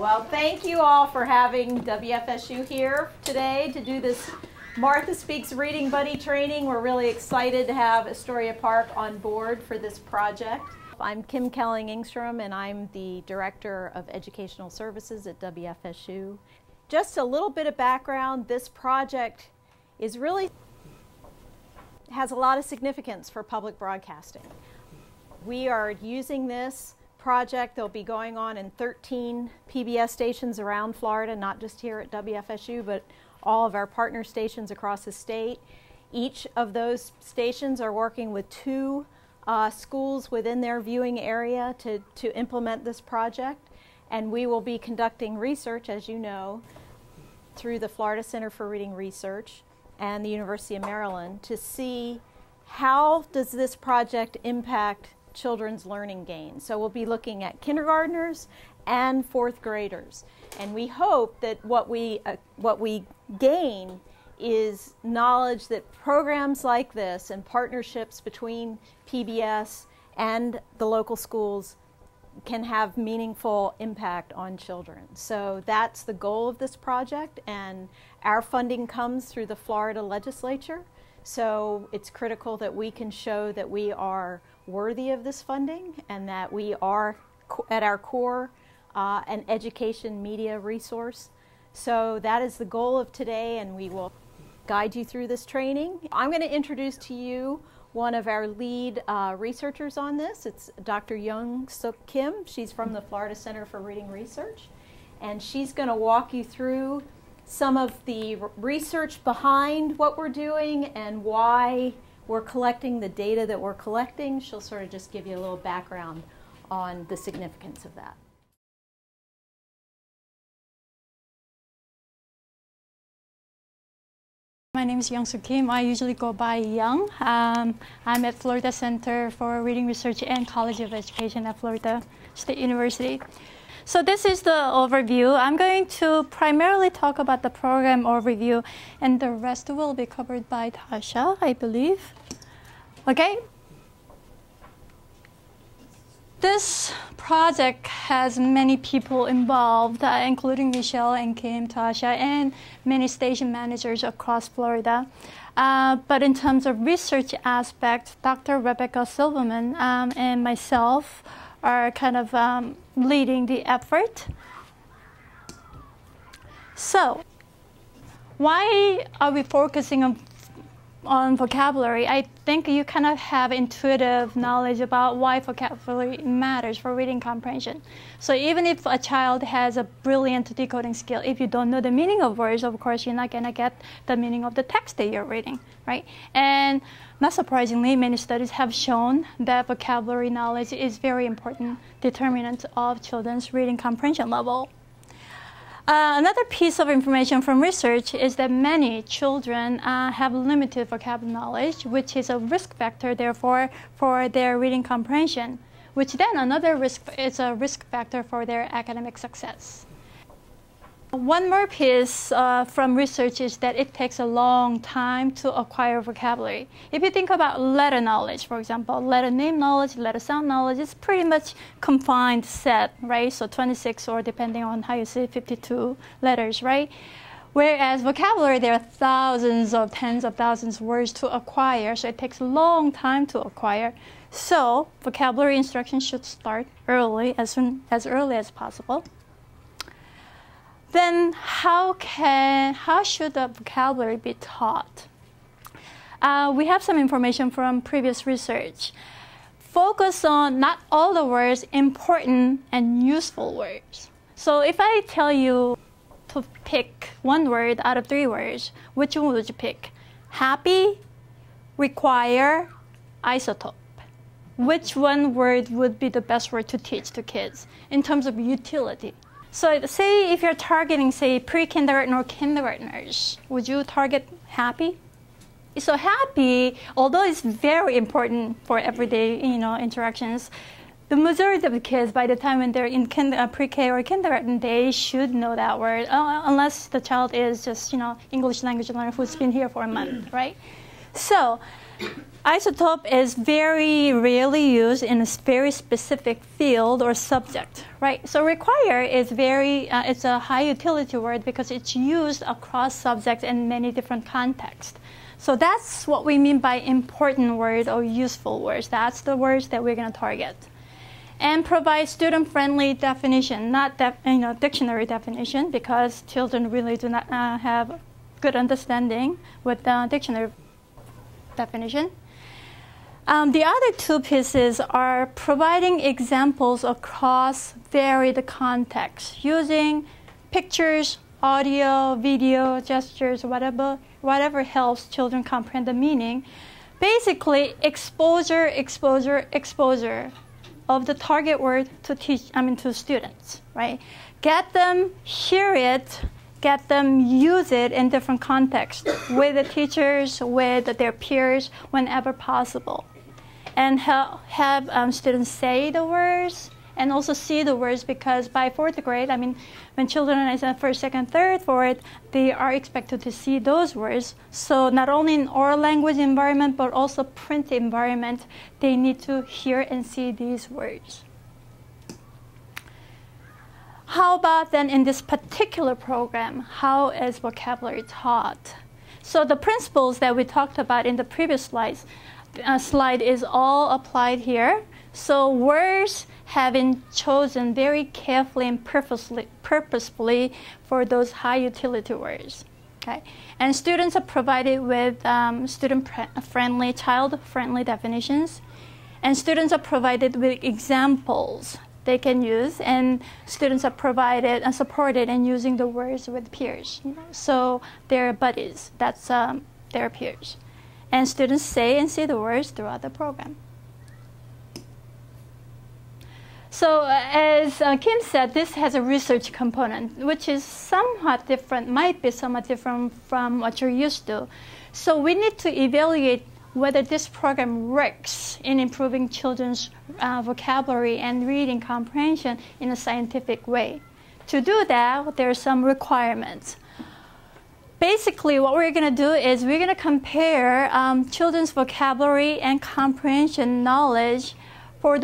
Well, thank you all for having WFSU here today to do this Martha Speaks Reading Buddy training. We're really excited to have Astoria Park on board for this project. I'm Kim Kelling-Engstrom, and I'm the Director of Educational Services at WFSU. Just a little bit of background, this project has a lot of significance for public broadcasting. We are using this project. They'll be going on in 13 PBS stations around Florida, not just here at WFSU, but all of our partner stations across the state. Each of those stations are working with two schools within their viewing area to implement this project. And we will be conducting research, as you know, through the Florida Center for Reading Research and the University of Maryland to see how does this project impact children's learning gains. So we'll be looking at kindergartners and fourth graders. And we hope that what we gain is knowledge that programs like this and partnerships between PBS and the local schools can have meaningful impact on children. So that's the goal of this project, and our funding comes through the Florida legislature. So it's critical that we can show that we are worthy of this funding and that we are at our core an education media resource. So that is the goal of today, and we will guide you through this training. I'm going to introduce to you one of our lead researchers on this. It's Dr. Young Suk Kim. She's from the Florida Center for Reading Research, and she's going to walk you through some of the research behind what we're doing and why we're collecting the data that we're collecting. She'll sort of just give you a little background on the significance of that. My name is Young Suk Kim. I usually go by Young. I'm at Florida Center for Reading Research and College of Education at Florida State University. So this is the overview. I'm going to primarily talk about the program overview, and the rest will be covered by Tasha, I believe. Okay? This project has many people involved, including Michelle and Kim, Tasha, and many station managers across Florida. But in terms of research aspect, Dr. Rebecca Silverman and myself are kind of leading the effort. So, why are we focusing on vocabulary? I think you kind of have intuitive knowledge about why vocabulary matters for reading comprehension. So even if a child has a brilliant decoding skill, if you don't know the meaning of words, of course, you're not going to get the meaning of the text that you're reading, right? And not surprisingly, many studies have shown that vocabulary knowledge is very important determinant of children's reading comprehension level. Another piece of information from research is that many children have limited vocabulary knowledge, which is a risk factor, therefore, for their reading comprehension, which then is a risk factor for their academic success. One more piece from research is that it takes a long time to acquire vocabulary. If you think about letter knowledge, for example, letter name knowledge, letter sound knowledge, it's pretty much confined set, right? So 26, or depending on how you say, 52 letters, right? Whereas vocabulary, there are thousands of tens of thousands of words to acquire, so it takes a long time to acquire. So vocabulary instruction should start early, as early as possible. Then how should the vocabulary be taught? We have some information from previous research. Focus on not all the words, important and useful words. So if I tell you to pick one word out of 3 words, which one would you pick? Happy, require, isotope. Which one word would be the best word to teach to kids in terms of utility? So say if you're targeting, say, pre-kindergarten or kindergartners, would you target happy? So happy, although it's very important for everyday, interactions, the majority of the kids, by the time when they're in pre-K or kindergarten, they should know that word, unless the child is just, English language learner who's been here for a month, right? So isotope is very rarely used in a very specific field or subject, right? So require is it's a high utility word because it's used across subjects in many different contexts. So that's what we mean by important words or useful words. That's the words that we're going to target. And provide student-friendly definition, not dictionary definition, because children really do not have good understanding with the dictionary definition. The other two pieces are providing examples across varied contexts using pictures, audio, video, gestures, whatever helps children comprehend the meaning. Basically, exposure of the target word to students, right? Get them hear it, get them use it in different contexts with the teachers, with their peers, whenever possible. And have students say the words and also see the words, because by 4th grade, when children are in 1st, 2nd, 3rd, 4th, they are expected to see those words. So not only in oral language environment, but also print environment, they need to hear and see these words. How about then in this particular program, how is vocabulary taught? So the principles that we talked about in the previous slide is all applied here. So words have been chosen very carefully and purposefully for those high utility words. Okay? And students are provided with student-friendly, child-friendly definitions. And students are provided with examples they can use. And students are provided and supported in using the words with peers. So they're buddies. That's their peers. And students say and see the words throughout the program. So as Kim said, this has a research component, which is somewhat different, might be somewhat different from what you're used to. So we need to evaluate whether this program works in improving children's vocabulary and reading comprehension in a scientific way. To do that, there are some requirements. Basically, what we're going to do is we're going to compare children's vocabulary and comprehension knowledge for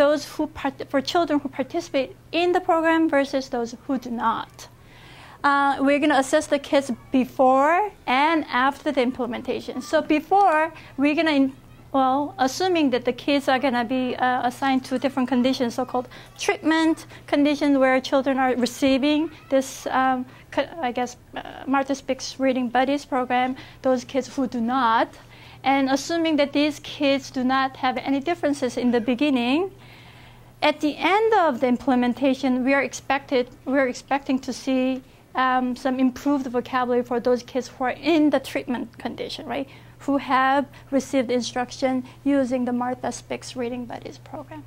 children who participate in the program versus those who do not. We're going to assess the kids before and after the implementation. So before, we're going to, assuming that the kids are going to be assigned to different conditions, so-called treatment conditions where children are receiving this, Martha Speaks Reading Buddies program, those kids who do not. And assuming that these kids do not have any differences in the beginning, at the end of the implementation, we are expecting to see some improved vocabulary for those kids who are in the treatment condition, right? Who have received instruction using the Martha Speaks Reading Buddies program.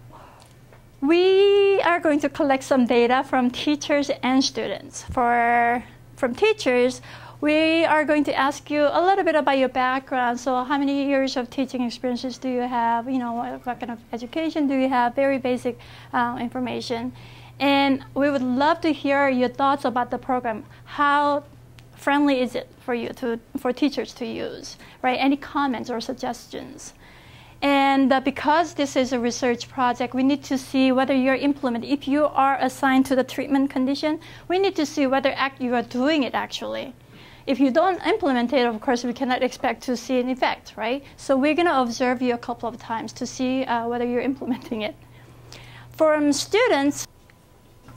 We are going to collect some data from teachers and students. From teachers, we are going to ask you a little bit about your background. So how many years of teaching experiences do you have? What kind of education do you have? Very basic information. And we would love to hear your thoughts about the program. How friendly is it for teachers to use, right? Any comments or suggestions? And because this is a research project, we need to see whether you're implementing. If you are assigned to the treatment condition, we need to see whether you are doing it actually. If you don't implement it, of course, we cannot expect to see an effect, right? So we're going to observe you a couple of times to see whether you're implementing it. For students,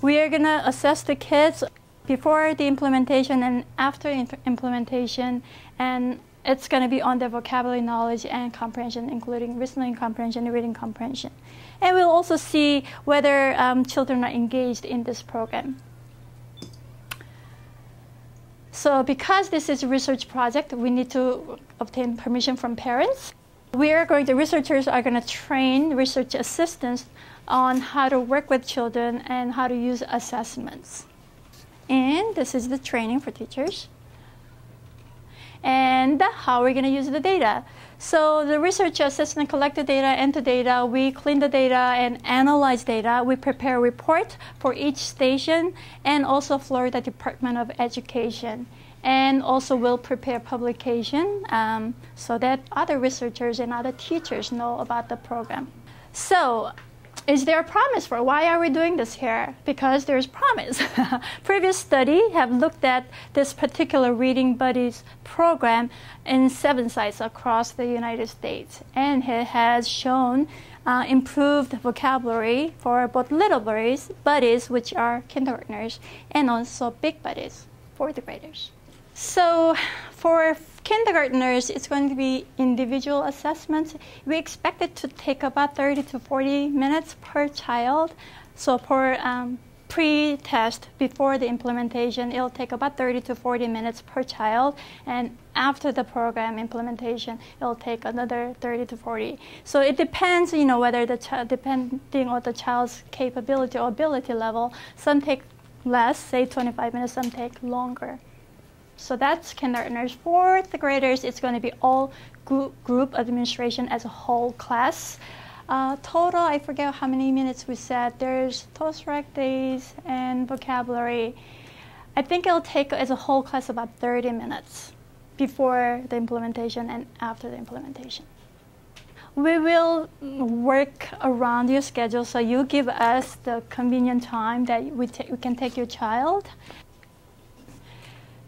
we are going to assess the kids before the implementation and after implementation, and it's going to be on their vocabulary knowledge and comprehension, including listening comprehension and reading comprehension. And we'll also see whether children are engaged in this program. So because this is a research project, we need to obtain permission from parents. Researchers are going to train research assistants on how to work with children and how to use assessments. And this is the training for teachers. And how we're going to use the data. So the research assistant collect the data, enter data, we clean the data and analyze data. We prepare a report for each station and also Florida Department of Education. and also will prepare publication so that other researchers and other teachers know about the program. So, is there a promise for why are we doing this here? Because there's promise. Previous study have looked at this particular Reading Buddies program in 7 sites across the United States, and it has shown improved vocabulary for both little buddies, which are kindergartners, and also big buddies, 4th graders. So for kindergartners, it's going to be individual assessments. We expect it to take about 30 to 40 minutes per child. So for pre-test, before the implementation, it'll take about 30 to 40 minutes per child. And after the program implementation, it'll take another 30 to 40. So it depends, whether the child, depending on the child's capability or ability level. Some take less, say 25 minutes, some take longer. So that's kindergartners. 4th graders, it's going to be all group administration as a whole class. Total, I forget how many minutes we said. There's TOEFL days and vocabulary. I think it'll take as a whole class about 30 minutes before the implementation and after the implementation. We will work around your schedule, so you give us the convenient time that we can take your child.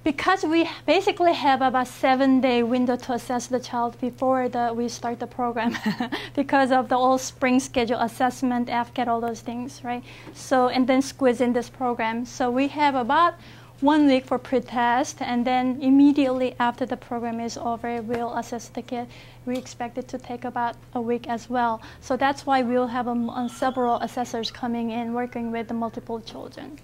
Because we basically have about 7-day window to assess the child before we start the program because of the all spring schedule assessment, AFCAT, all those things, right? So, and then squeeze in this program. So we have about 1 week for pre-test, and then immediately after the program is over, we'll assess the kid. We expect it to take about a week as well. So that's why we'll have several assessors coming in working with the multiple children.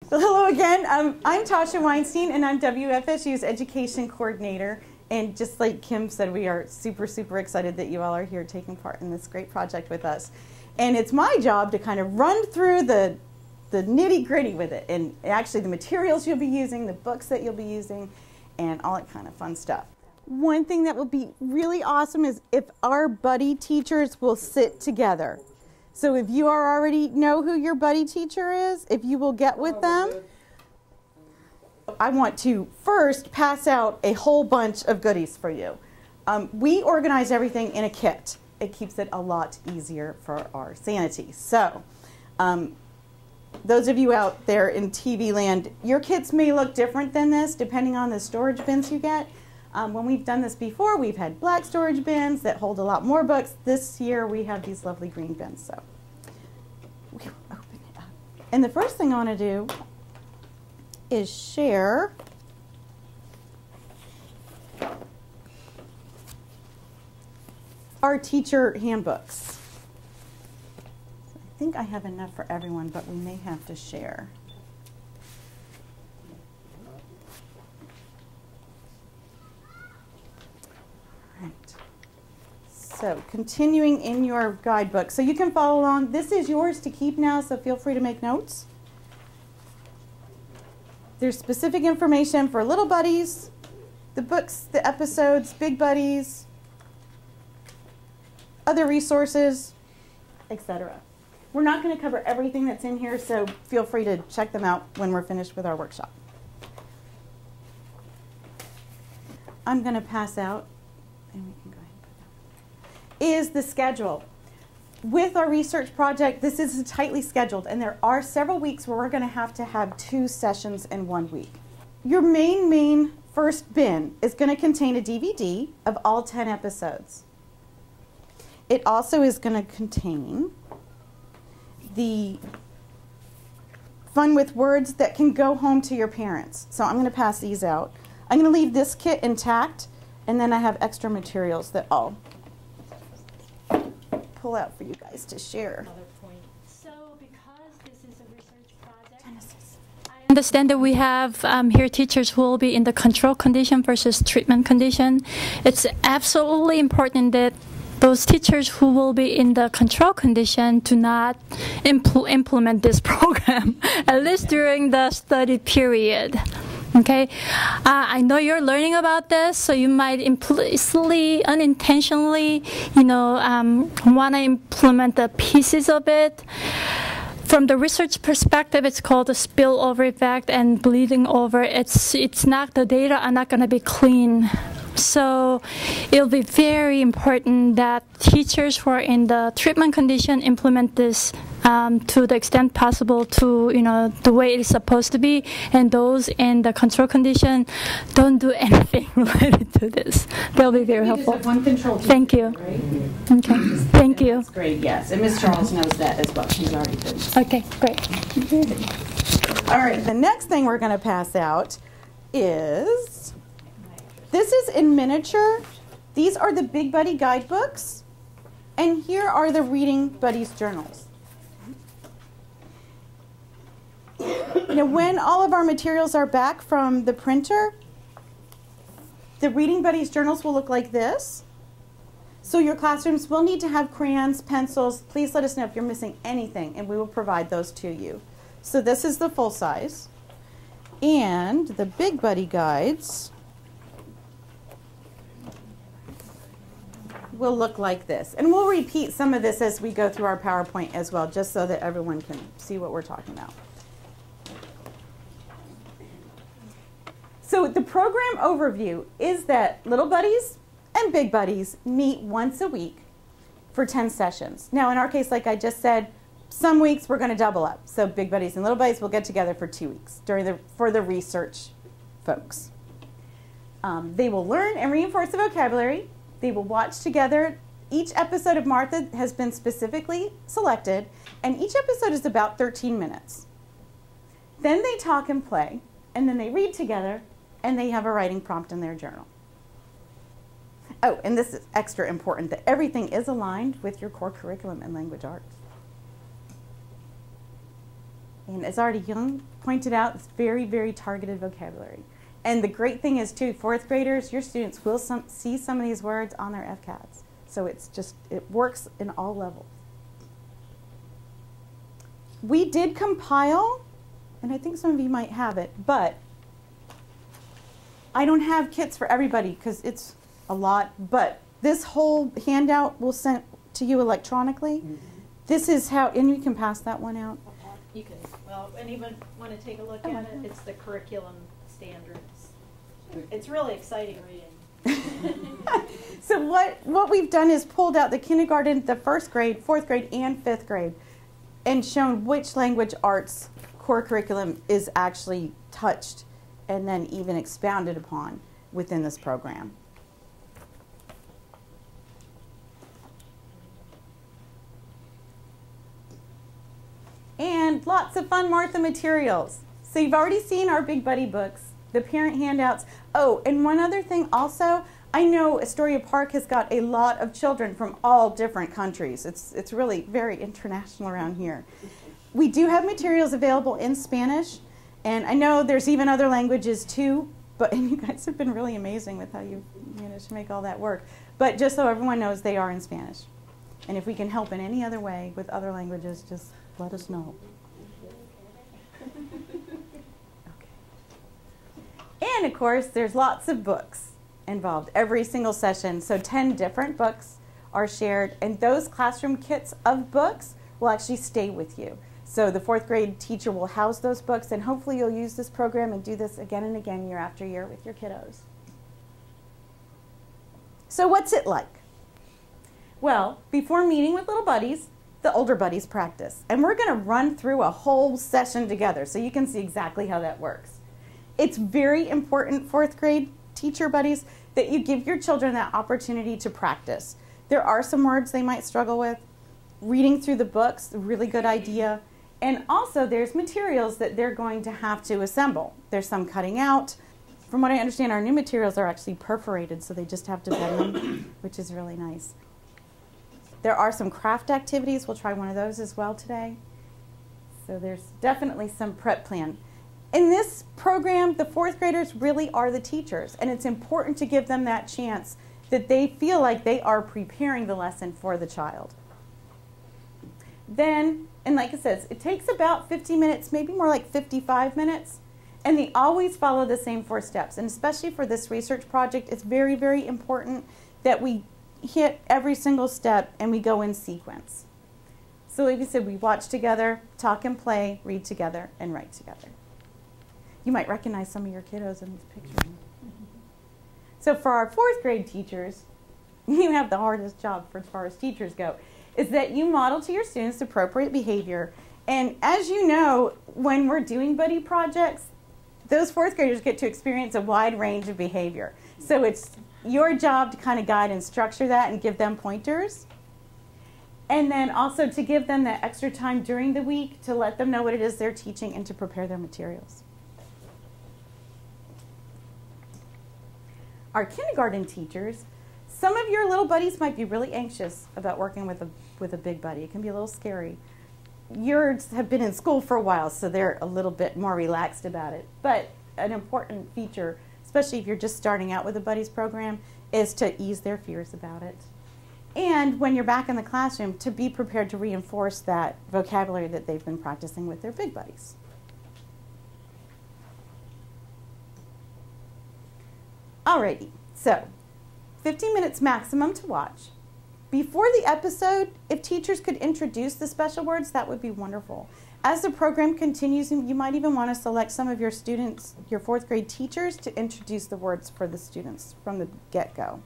So hello again. I'm Tasha Weinstein, and I'm WFSU's Education Coordinator. And just like Kim said, we are super, super excited that you all are here taking part in this great project with us. And it's my job to kind of run through the nitty-gritty with it, and actually the materials you'll be using, the books that you'll be using, and all that kind of fun stuff. One thing that will be really awesome is if our buddy teachers will sit together. So if you already know who your buddy teacher is, if you will get with them, I want to first pass out a whole bunch of goodies for you. We organize everything in a kit. It keeps it a lot easier for our sanity. So those of you out there in TV land, your kits may look different than this depending on the storage bins you get. When we've done this before, we've had black storage bins that hold a lot more books. This year we have these lovely green bins. So we will open it up. And the first thing I want to do is share our teacher handbooks. I think I have enough for everyone, but we may have to share. So continuing in your guidebook, so you can follow along. This is yours to keep now, so feel free to make notes. There's specific information for little buddies, the books, the episodes, big buddies, other resources, etc. We're not going to cover everything that's in here, so feel free to check them out when we're finished with our workshop. I'm going to pass out, and we can go ahead and put that, is the schedule. With our research project, this is tightly scheduled, and there are several weeks where we're going to have 2 sessions in 1 week. Your main first bin is going to contain a DVD of all 10 episodes. It also is going to contain the Fun with Words that can go home to your parents. So I'm going to pass these out. I'm going to leave this kit intact, and then I have extra materials that I'll pull out for you guys to share. So because this is a research project, Genesis. I understand that we have here teachers who will be in the control condition versus treatment condition. It's absolutely important that those teachers who will be in the control condition do not implement this program, at least during the study period. Okay, I know you're learning about this, so you might implicitly, unintentionally, want to implement the pieces of it. from the research perspective, it's called the spillover effect and bleeding over. It's not, the data are not going to be clean. So it'll be very important that teachers who are in the treatment condition implement this to the extent possible to, the way it's supposed to be, and those in the control condition don't do anything related to this. That'll be very helpful. Just have one control teacher, Thank you. Right? Okay. Thank you. That's great, yes. And Ms. Charles knows that as well. She's already been. Okay, great. All right, the next thing we're going to pass out is, this is in miniature. These are the Big Buddy guidebooks, and here are the Reading Buddies journals. Now, when all of our materials are back from the printer, the Reading Buddies journals will look like this. So your classrooms will need to have crayons, pencils. Please let us know if you're missing anything, and we will provide those to you. So this is the full size. And the Big Buddy guides will look like this. And we'll repeat some of this as we go through our PowerPoint as well, just so that everyone can see what we're talking about. So the program overview is that Little Buddies and Big Buddies meet once a week for 10 sessions. Now, in our case, like I just said, some weeks we're going to double up. So Big Buddies and Little Buddies will get together for 2 weeks for the research folks. They will learn and reinforce the vocabulary. They will watch together. Each episode of Martha has been specifically selected, and each episode is about 13 minutes. Then they talk and play, and then they read together, and they have a writing prompt in their journal. Oh, and this is extra important, that everything is aligned with your core curriculum in language arts. And as already Young pointed out, it's very, very targeted vocabulary. And the great thing is, too, fourth graders, your students will see some of these words on their FCATs. So it works in all levels. We did compile, and I think some of you might have it, but I don't have kits for everybody because it's a lot, but this whole handout will send to you electronically. Mm-hmm. This is how, and you can pass that one out. You can, well, anyone want to take a look at it? It's the curriculum standards. It's really exciting reading. So what we've done is pulled out the kindergarten, the first grade, fourth grade, and fifth grade, and shown which language arts core curriculum is actually touched and then even expounded upon within this program. And lots of fun Martha materials. So you've already seen our Big Buddy books, the parent handouts. Oh, and one other thing also, I know Astoria Park has got a lot of children from all different countries. It's really very international around here. We do have materials available in Spanish, and I know there's even other languages too, and you guys have been really amazing with how you managed to make all that work. But just so everyone knows, they are in Spanish. And if we can help in any other way with other languages, just let us know. Okay. And of course, there's lots of books involved every single session. So 10 different books are shared, and those classroom kits of books will actually stay with you. So the fourth grade teacher will house those books, and hopefully you'll use this program and do this again and again, year after year, with your kiddos. So what's it like? Well, before meeting with Little Buddies, the older buddies practice. And we're going to run through a whole session together so you can see exactly how that works. It's very important, fourth grade teacher buddies, that you give your children that opportunity to practice. There are some words they might struggle with. Reading through the books, a really good idea. And also there's materials that they're going to have to assemble. There's some cutting out. From what I understand, our new materials are actually perforated, so they just have to bend them, which is really nice. There are some craft activities. We'll try one of those as well today. So there's definitely some prep plan. In this program, the fourth graders really are the teachers, and it's important to give them that chance that they feel like they are preparing the lesson for the child. Then, and like I said, it takes about 50 minutes, maybe more like 55 minutes, and they always follow the same 4 steps. And especially for this research project, it's very, very important that we hit every single step and we go in sequence. So like we said, we watch together, talk and play, read together, and write together. You might recognize some of your kiddos in these pictures. So for our 4th grade teachers, you have the hardest job as far as teachers go, is that you model to your students appropriate behavior. And as you know, when we're doing buddy projects, those 4th graders get to experience a wide range of behavior. So it's your job to kind of guide and structure that and give them pointers. And then also to give them that extra time during the week to let them know what it is they're teaching and to prepare their materials. Our kindergarten teachers, some of your little buddies might be really anxious about working with a big buddy. It can be a little scary. Yours have been in school for a while, so they're a little bit more relaxed about it. But an important feature, especially if you're just starting out with a buddies program, is to ease their fears about it. And when you're back in the classroom, to be prepared to reinforce that vocabulary that they've been practicing with their big buddies. Alrighty, so 15 minutes maximum to watch. Before the episode, if teachers could introduce the special words, that would be wonderful. As the program continues, you might even want to select some of your students, your 4th grade teachers, to introduce the words for the students from the get-go.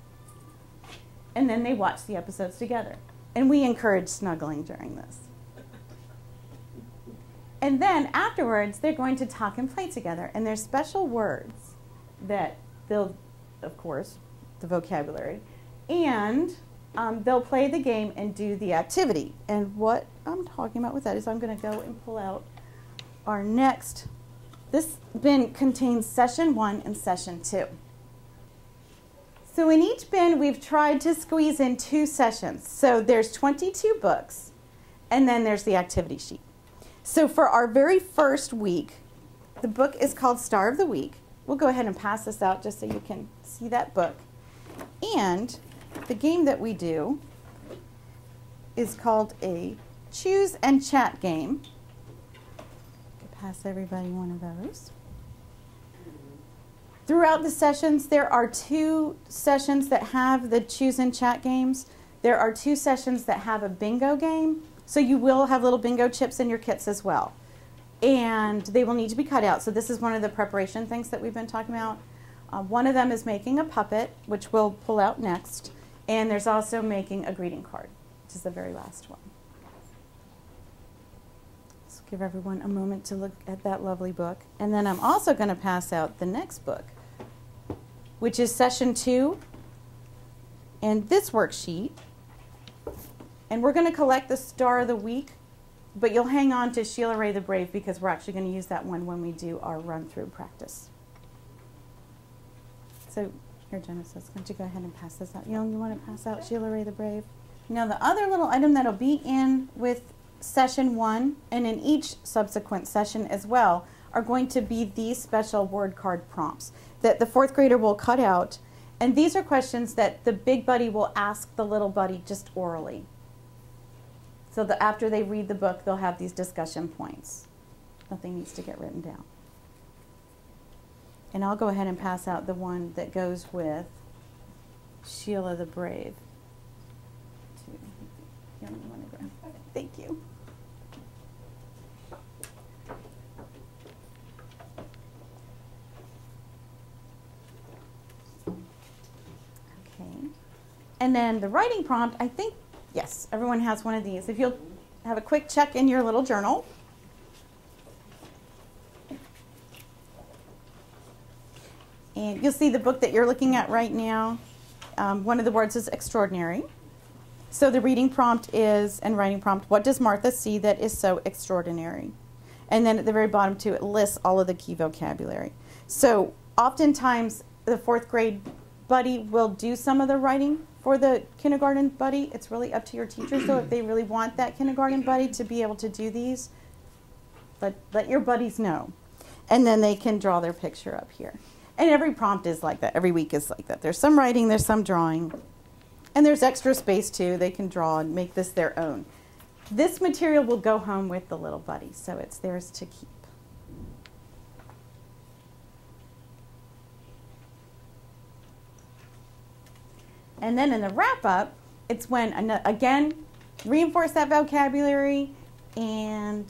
And then they watch the episodes together. And we encourage snuggling during this. And then afterwards, they're going to talk and play together. And there's special words that they'll, of course, the vocabulary, and they'll play the game and do the activity. And what I'm talking about with that is I'm going to go and pull out our next. This bin contains session 1 and session 2. So in each bin, we've tried to squeeze in 2 sessions. So there's 22 books, and then there's the activity sheet. So for our very first week, the book is called Star of the Week. We'll go ahead and pass this out just so you can see that book. And the game that we do is called a choose and chat game. I'll pass everybody one of those. Throughout the sessions, there are 2 sessions that have the choose and chat games. There are 2 sessions that have a bingo game. So you will have little bingo chips in your kits as well. And they will need to be cut out. So this is one of the preparation things that we've been talking about. One of them is making a puppet, which we'll pull out next. And there's also making a greeting card, which is the very last one. So give everyone a moment to look at that lovely book. And then I'm also going to pass out the next book, which is session 2. And this worksheet. And we're going to collect the Star of the Week, but you'll hang on to Sheila Ray the Brave because we're actually going to use that one when we do our run-through practice. So here, Genesis, why don't you go ahead and pass this out? You want to pass out Sheila Ray the Brave? Now, the other little item that'll be in with session 1 and in each subsequent session as well are going to be these special word card prompts that the 4th grader will cut out. And these are questions that the big buddy will ask the little buddy just orally. So that after they read the book, they'll have these discussion points. Nothing needs to get written down. And I'll go ahead and pass out the one that goes with Sheila the Brave. Thank you. Okay. And then the writing prompt, I think, yes, everyone has one of these. If you'll have a quick check in your little journal. And you'll see the book that you're looking at right now. One of the words is extraordinary. So the reading prompt is, and writing prompt, what does Martha see that is so extraordinary? And then at the very bottom too, it lists all of the key vocabulary. So oftentimes the 4th grade buddy will do some of the writing for the kindergarten buddy. It's really up to your teacher. So if they really want that kindergarten buddy to be able to do these, let your buddies know. And then they can draw their picture up here. And every prompt is like that. Every week is like that. There's some writing, there's some drawing. And there's extra space too. They can draw and make this their own. This material will go home with the little buddy, so it's theirs to keep. And then in the wrap-up, it's when, again, reinforce that vocabulary and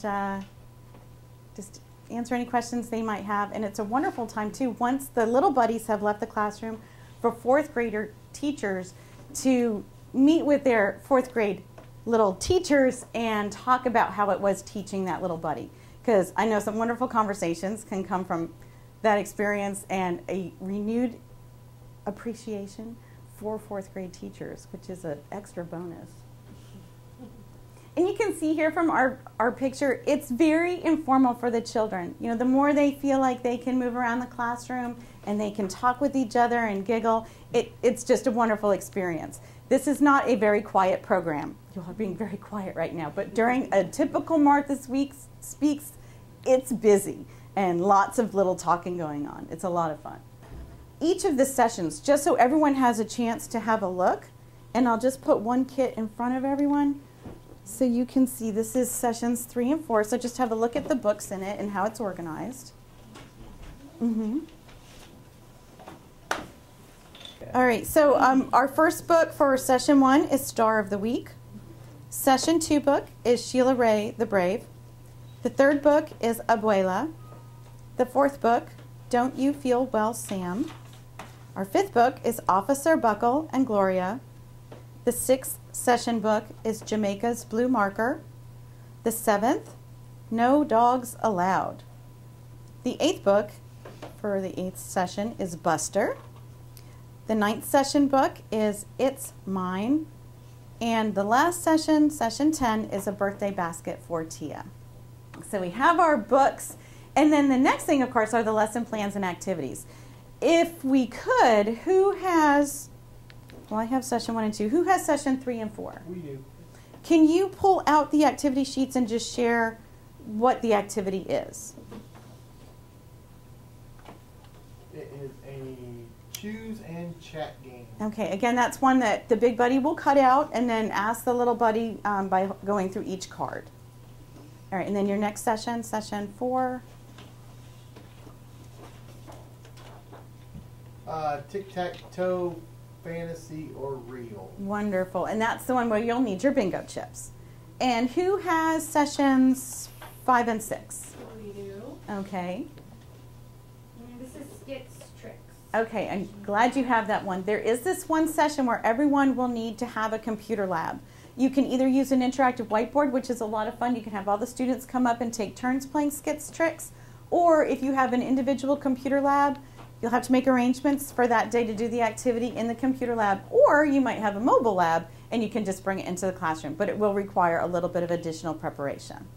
just answer any questions they might have. And it's a wonderful time too, once the little buddies have left the classroom, for fourth grader teachers to meet with their fourth grade little teachers and talk about how it was teaching that little buddy. Because I know some wonderful conversations can come from that experience and a renewed appreciation for fourth grade teachers, which is an extra bonus. And you can see here from our picture, it's very informal for the children. You know, the more they feel like they can move around the classroom and they can talk with each other and giggle, it's just a wonderful experience. This is not a very quiet program. You all are being very quiet right now, but during a typical Martha Speaks, it's busy and lots of little talking going on. It's a lot of fun. Each of the sessions, just so everyone has a chance to have a look, and I'll just put one kit in front of everyone so you can see this is sessions 3 and 4. So just have a look at the books in it and how it's organized. All right, so our first book for session 1 is Star of the Week. Session 2 book is Sheila Ray, the Brave. The third book is Abuela. The fourth book, Don't You Feel Well, Sam? Our fifth book is Officer Buckle and Gloria. The sixth session book is Jamaica's Blue Marker. The seventh, No Dogs Allowed. The eighth book for the 8th session is Buster. The 9th session book is It's Mine. And the last session, session 10, is a birthday basket for Tia. So we have our books. And then the next thing, of course, are the lesson plans and activities. If we could, who has, well, I have session 1 and 2. Who has session 3 and 4? We do. Can you pull out the activity sheets and just share what the activity is? It is a choose and chat game. Okay, again, that's one that the big buddy will cut out and then ask the little buddy by going through each card. All right, and then your next session, session 4. Tic-tac-toe, fantasy, or real. Wonderful. And that's the one where you'll need your bingo chips. And who has sessions 5 and 6? We do. Okay. And this is skits, tricks. Okay, I'm glad you have that one. There is this one session where everyone will need to have a computer lab. You can either use an interactive whiteboard, which is a lot of fun. You can have all the students come up and take turns playing skits, tricks. Or if you have an individual computer lab, you'll have to make arrangements for that day to do the activity in the computer lab. Or you might have a mobile lab and you can just bring it into the classroom. But it will require a little bit of additional preparation.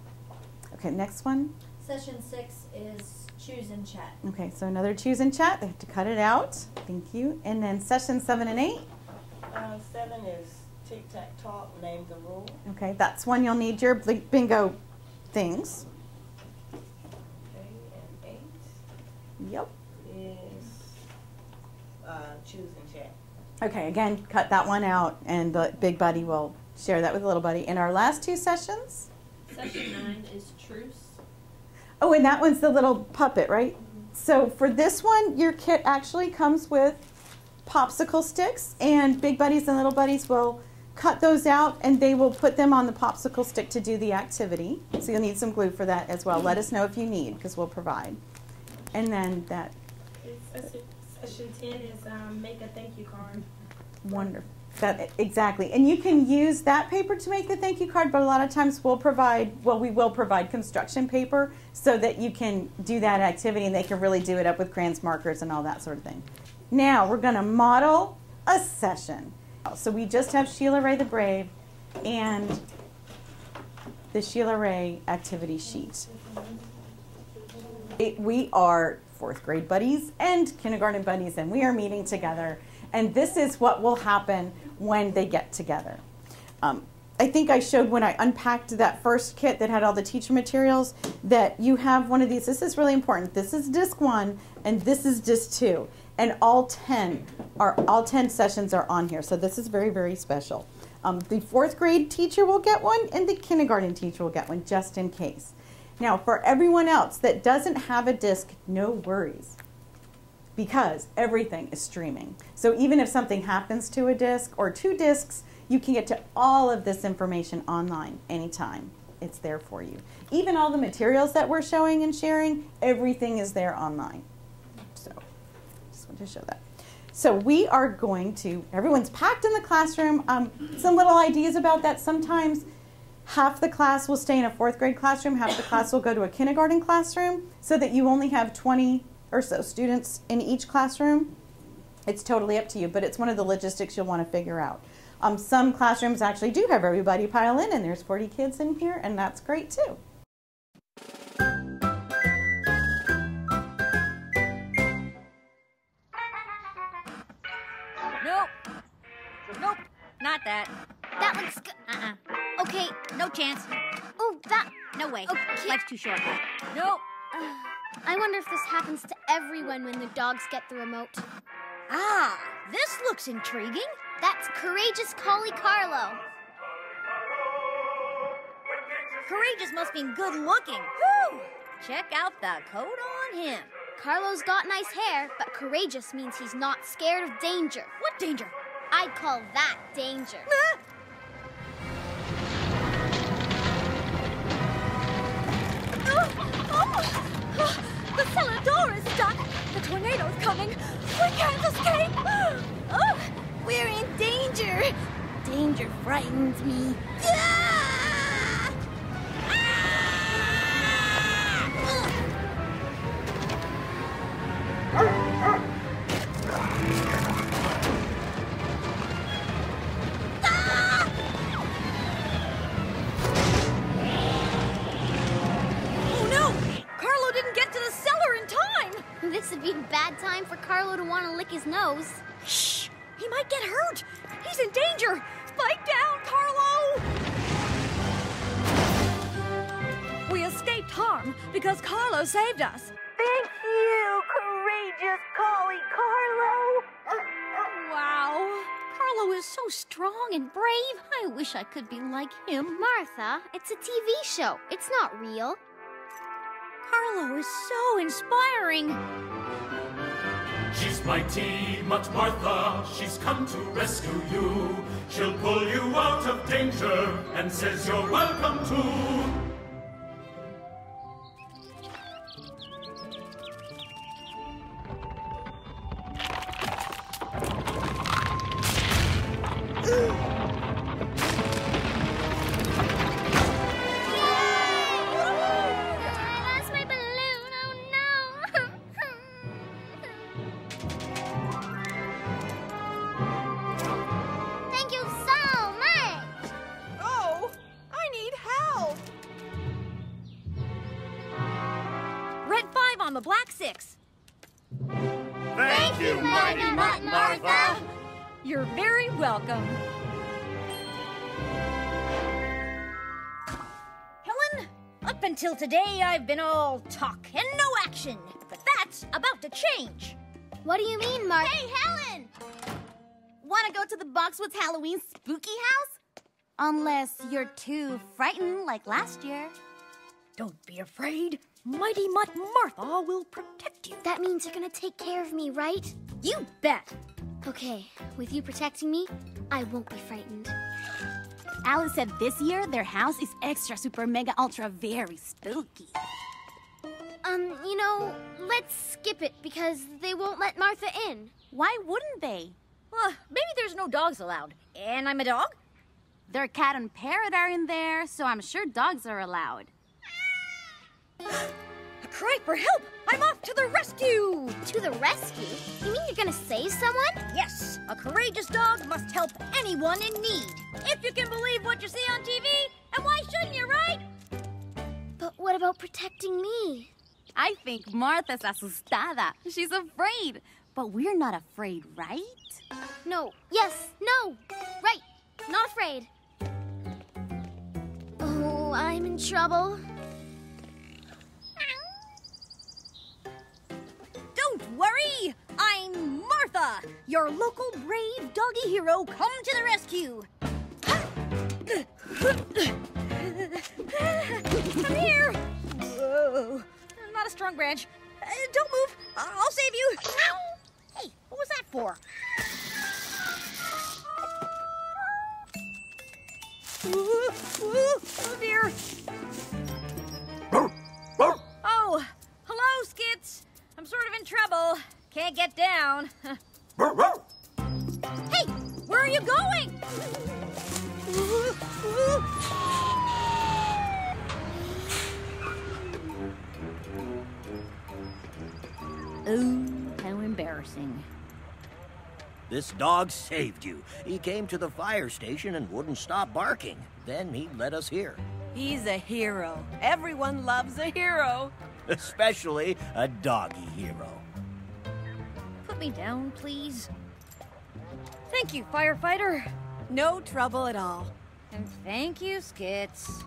Okay, next one. Session 6 is choose and chat. Okay, so another choose and chat. They have to cut it out. Thank you. And then session 7 and 8. 7 is tic-tac-talk, name the rule. Okay, that's one you'll need your bingo things. Okay, and 8 Yep. is choose and chat. Okay, again, cut that one out, and the big buddy will share that with the little buddy. In our last 2 sessions. Session 9 is truce. Oh, and that one's the little puppet, right? So for this one, your kit actually comes with popsicle sticks, and big buddies and little buddies will cut those out, and they will put them on the popsicle stick to do the activity. So you'll need some glue for that as well. Let us know if you need, because we'll provide. And then that. Session 10 is make a thank you card. Wonderful. Exactly. And you can use that paper to make the thank you card, but a lot of times we will provide construction paper so that you can do that activity and they can really do it up with crayons, markers, and all that sort of thing. Now we're going to model a session. So we just have Sheila Ray the Brave and the Sheila Ray activity sheet. We are 4th grade buddies and kindergarten buddies, and we are meeting together. And this is what will happen when they get together. I think I showed when I unpacked that first kit that had all the teacher materials that you have one of these. This is really important. This is disc 1 and this is disc 2. And all 10 sessions are on here. So this is very, very special. The 4th grade teacher will get one and the kindergarten teacher will get one just in case. Now for everyone else that doesn't have a disc, no worries, because everything is streaming. So even if something happens to a disc or 2 discs, You can get to all of this information online anytime. It's there for you. Even all the materials that we're showing and sharing, everything is there online. So, just wanted to show that. So we are going to, everyone's packed in the classroom. Some little ideas about that. Sometimes half the class will stay in a 4th grade classroom, half the class will go to a kindergarten classroom, so that you only have 20 or so students in each classroom. It's totally up to you, but it's one of the logistics you'll want to figure out. Some classrooms actually do have everybody pile in, and there's 40 kids in here, and that's great too. Nope. Nope. Not that. That looks good. Okay, no chance. Oh, that. No way. Okay. Life's too short. Nope. I wonder if this happens to everyone when the dogs get the remote. Ah, this looks intriguing. That's Courageous Collie Carlo. Courageous must mean good looking. Whew! Check out the coat on him. Carlo's got nice hair, but courageous means he's not scared of danger. What danger? I'd call that danger. The cellar door is stuck. The tornado's coming. We can't escape. Oh, we're in danger. Danger frightens me. This would be a bad time for Carlo to want to lick his nose. Shh! He might get hurt! He's in danger! Fight down, Carlo! We escaped harm because Carlo saved us. Thank you, Courageous Collie Carlo! Wow. Carlo is so strong and brave. I wish I could be like him. Martha, it's a TV show. It's not real. Carlo is so inspiring. She's mighty, much Martha, she's come to rescue you. She'll pull you out of danger and says you're welcome to. On the black 6. Thank you, Mighty Mutt Martha. You're very welcome. Helen, up until today I've been all talk and no action, but that's about to change. What do you mean, Martha? Hey, Helen! Want to go to the Boxwoods Halloween spooky house? Unless you're too frightened like last year. Don't be afraid. Mighty Mutt Martha will protect you. That means you're gonna take care of me, right? You bet. Okay, with you protecting me, I won't be frightened. Alice said this year their house is extra super mega ultra very spooky. You know, let's skip it because they won't let Martha in. Why wouldn't they? Well, maybe there's no dogs allowed. And I'm a dog? Their cat and parrot are in there, so I'm sure dogs are allowed. A cry for help! I'm off to the rescue! To the rescue? You mean you're gonna save someone? Yes, a courageous dog must help anyone in need. If you can believe what you see on TV, and why shouldn't you, right? But what about protecting me? I think Martha's asustada. She's afraid. But we're not afraid, right? No. Yes. No. Right. Not afraid. Oh, I'm in trouble. Don't worry! I'm Martha, your local brave doggy hero come to the rescue. I'm here! Whoa. Not a strong branch. Don't move. I'll save you. Hey, what was that for? Can't get down. Hey, where are you going? Ooh, how embarrassing. This dog saved you. He came to the fire station and wouldn't stop barking. Then he led us here. He's a hero. Everyone loves a hero. Especially a doggy hero. Put me down, please. Thank you, firefighter. No trouble at all. And thank you, Skits.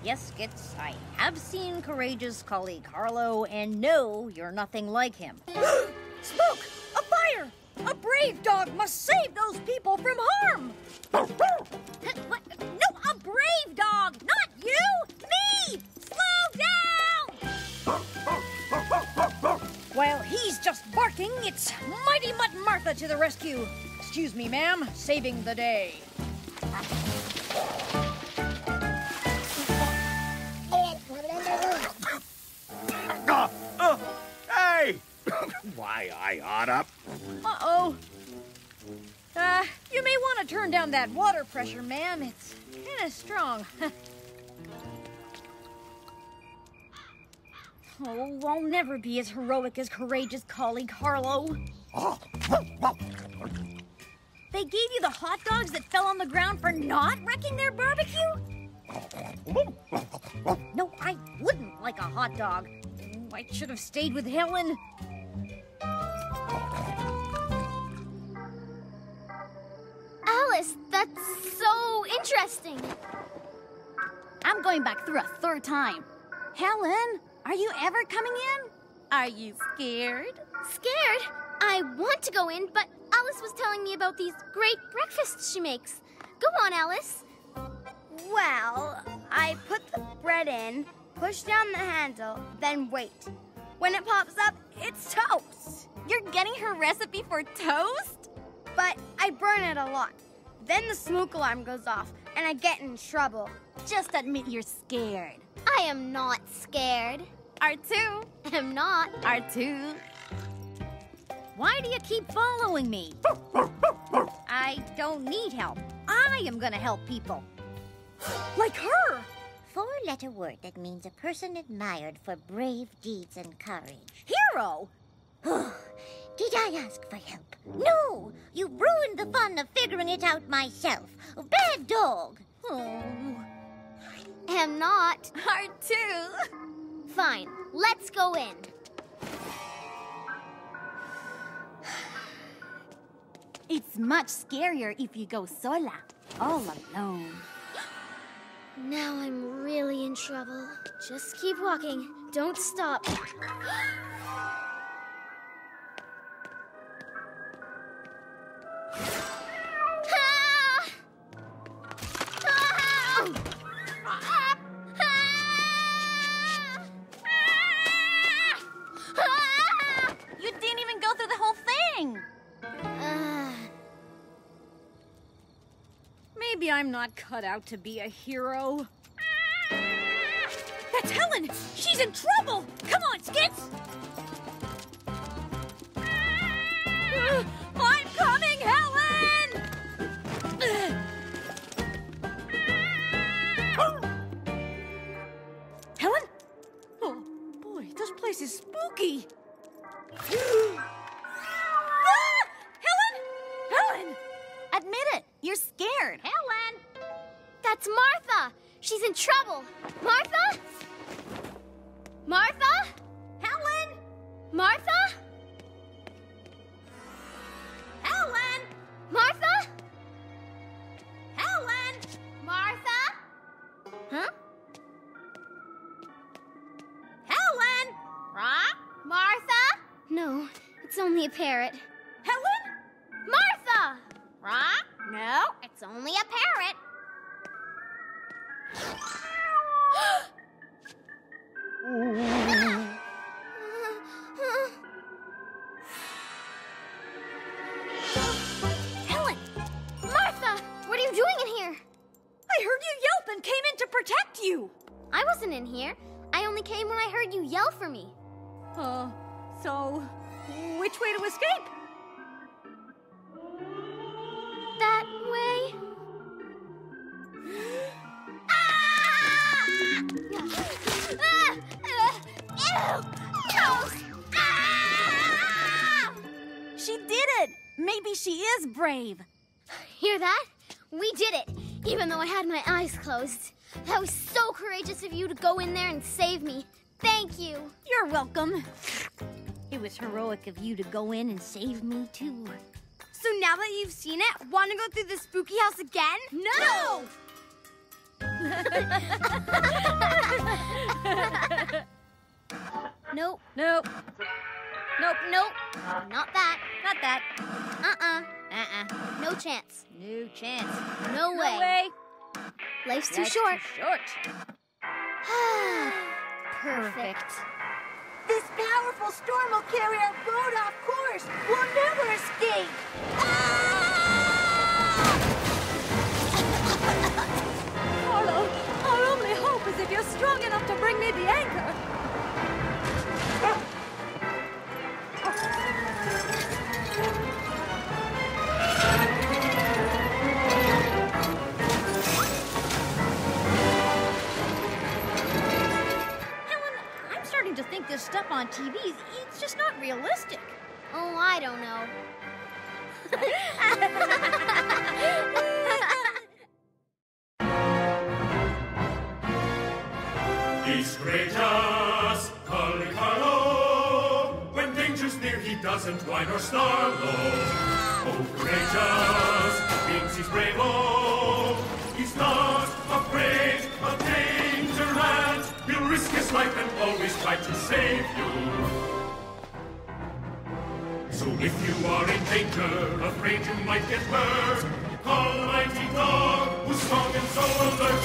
Yes, Skits, I have seen courageous colleague Carlo, and no, you're nothing like him. Spook! A fire! A brave dog must save those people from harm! What? No, a brave dog, not you! Me! Slow down! While he's just barking, it's Mighty Mutt Martha to the rescue. Excuse me, ma'am, saving the day. Hey! Why, I ought up. Uh-oh. You may want to turn down that water pressure, ma'am. It's kind of strong. Oh, I'll never be as heroic as courageous colleague Carlo. They gave you the hot dogs that fell on the ground for not wrecking their barbecue? No, I wouldn't like a hot dog. I should have stayed with Helen. Alice, that's so interesting. I'm going back through a third time. Helen, are you ever coming in? Are you scared? Scared? I want to go in, but Alice was telling me about these great breakfasts she makes. Go on, Alice. Well, I put the bread in, push down the handle, then wait. When it pops up, it's toast. You're getting her recipe for toast? But I burn it a lot. Then the smoke alarm goes off, and I get in trouble. Just admit you're scared. I am not scared. R2. Am not. R2. Why do you keep following me? I don't need help. I am gonna help people. Like her! Four-letter word that means a person admired for brave deeds and courage. Hero! Did I ask for help? No! You ruined the fun of figuring it out myself. Bad dog! Oh. Am not. R2. Fine, let's go in. It's much scarier if you go sola, all alone. Now I'm really in trouble. Just keep walking. Don't stop. You didn't even go through the whole thing. Maybe I'm not cut out to be a hero. That's Helen! She's in trouble! Come on, Skits! I'm coming, Helen! Helen? Oh, boy, this place is spooky. Helen! Helen! Admit it, you're scared. Helen! That's Martha! She's in trouble! Martha? Martha? Helen? Martha? Helen? Martha? Helen? Martha? Huh? Helen? Martha? No, it's only a parrot. Helen? Martha! No, It's only a parrot. Helen! Martha! What are you doing in here? I heard you yelp and came in to protect you. I wasn't in here. I only came when I heard you yell for me. So, which way to escape? That way? She did it! Maybe she is brave. Hear that? We did it, even though I had my eyes closed. That was so courageous of you to go in there and save me. Thank you. You're welcome. It was heroic of you to go in and save me, too. So now that you've seen it, want to go through the spooky house again? No! Nope. Nope. Nope, nope. Not that. Not that. No chance. No chance. No way. No way. Life's too short. Too short. Perfect. This powerful storm will carry our boat off course. We'll never escape. Carlo, our only hope is if you're strong enough to bring me the anchor. To think this stuff on TV, it's just not realistic. Oh, I don't know. He's courageous, Carlo. When danger's near, he doesn't whine or snarl. Oh, courageous, means he's brave. Oh, he's not afraid of danger, and he'll risk his life and always try to save you. So if you are in danger, afraid you might get hurt, call the mighty dog, who's strong and so alert.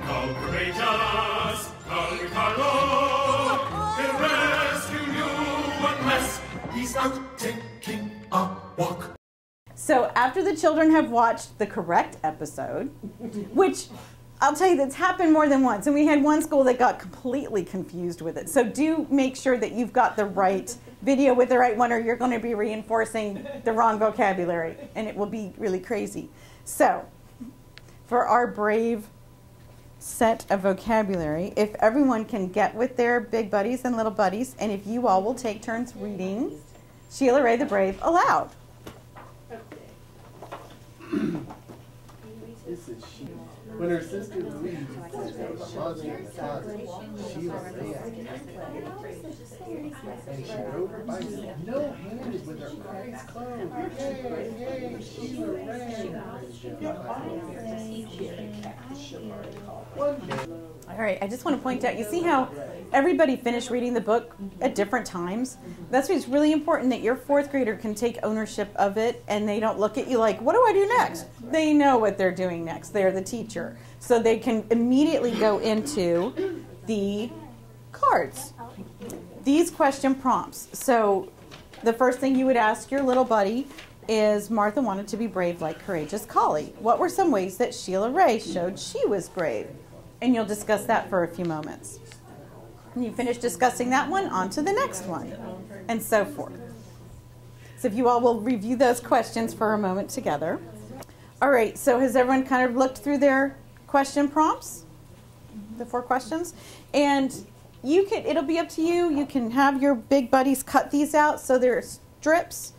Call courageous, call Carlo. He'll rescue you unless he's out taking a walk. So after the children have watched the correct episode, which I'll tell you that's happened more than once, and we had one school that got completely confused with it. So do make sure that you've got the right video with the right one, or you're going to be reinforcing the wrong vocabulary, and it will be really crazy. So for our brave set of vocabulary, if everyone can get with their big buddies and little buddies, and if you all will take turns reading Sheila Ray the Brave aloud. This is she. When her sister Louise said there was a monster in the closet, Sheila Ray and she rode her bicycle, no-handed with her eyes closed. Hey, hey, Sheila Ray. All right, I just want to point out, you see how everybody finished reading the book at different times? That's why it's really important that your fourth grader can take ownership of it and they don't look at you like, what do I do next? They know what they're doing next. They're the teacher. So they can immediately go into the cards. These question prompts. So the first thing you would ask your little buddy is, Martha wanted to be brave like courageous Collie. What were some ways that Sheila Ray showed she was brave? And you'll discuss that for a few moments. When you finish discussing that one, on to the next one, and so forth. So if you all will review those questions for a moment together. All right, so has everyone kind of looked through their question prompts? The 4 questions? And you can, it'll be up to you. You can have your big buddies cut these out so they're strips.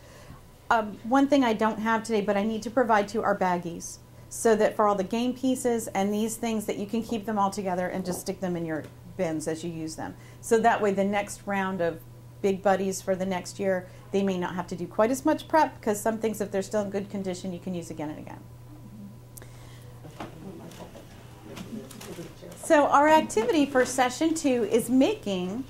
One thing I don't have today, but I need to provide to our baggies, so that for all the game pieces and these things that you can keep them all together and just stick them in your bins as you use them. So that way the next round of big buddies for the next year, they may not have to do quite as much prep, because some things, if they're still in good condition, you can use again and again. So our activity for session 2 is making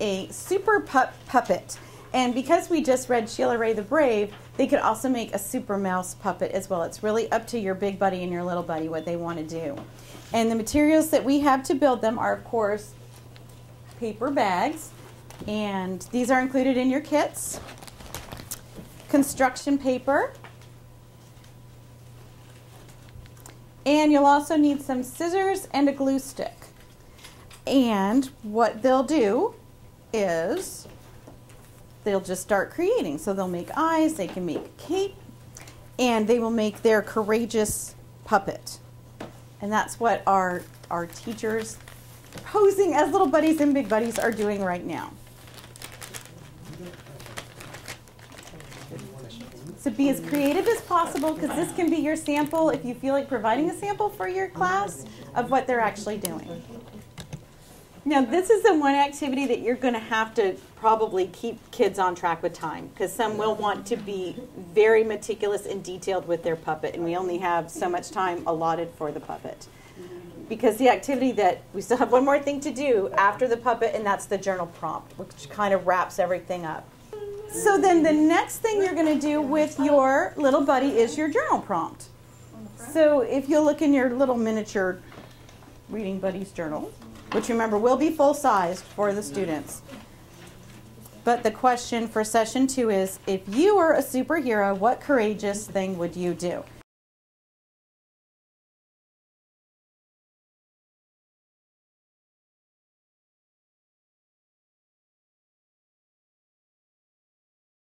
a super puppet. And because we just read Sheila Ray the Brave, they could also make a super mouse puppet as well. It's really up to your big buddy and your little buddy what they want to do. And the materials that we have to build them are, of course, paper bags. And these are included in your kits. Construction paper. And you'll also need some scissors and a glue stick. And what they'll do is they'll just start creating. So they'll make eyes, they can make a cape, and they will make their courageous puppet. And that's what our teachers posing as little buddies and big buddies are doing right now. So be as creative as possible, because this can be your sample if you feel like providing a sample for your class of what they're actually doing. Now, this is the one activity that you're going to have to probably keep kids on track with time, because some will want to be very meticulous and detailed with their puppet, and we only have so much time allotted for the puppet. Because the activity that we still have one more thing to do after the puppet, and that's the journal prompt, which kind of wraps everything up. So then the next thing you're going to do with your little buddy is your journal prompt. So if you'll look in your little miniature Reading Buddies journal, which remember will be full-sized for the students. But the question for session 2 is, if you were a superhero, what courageous thing would you do?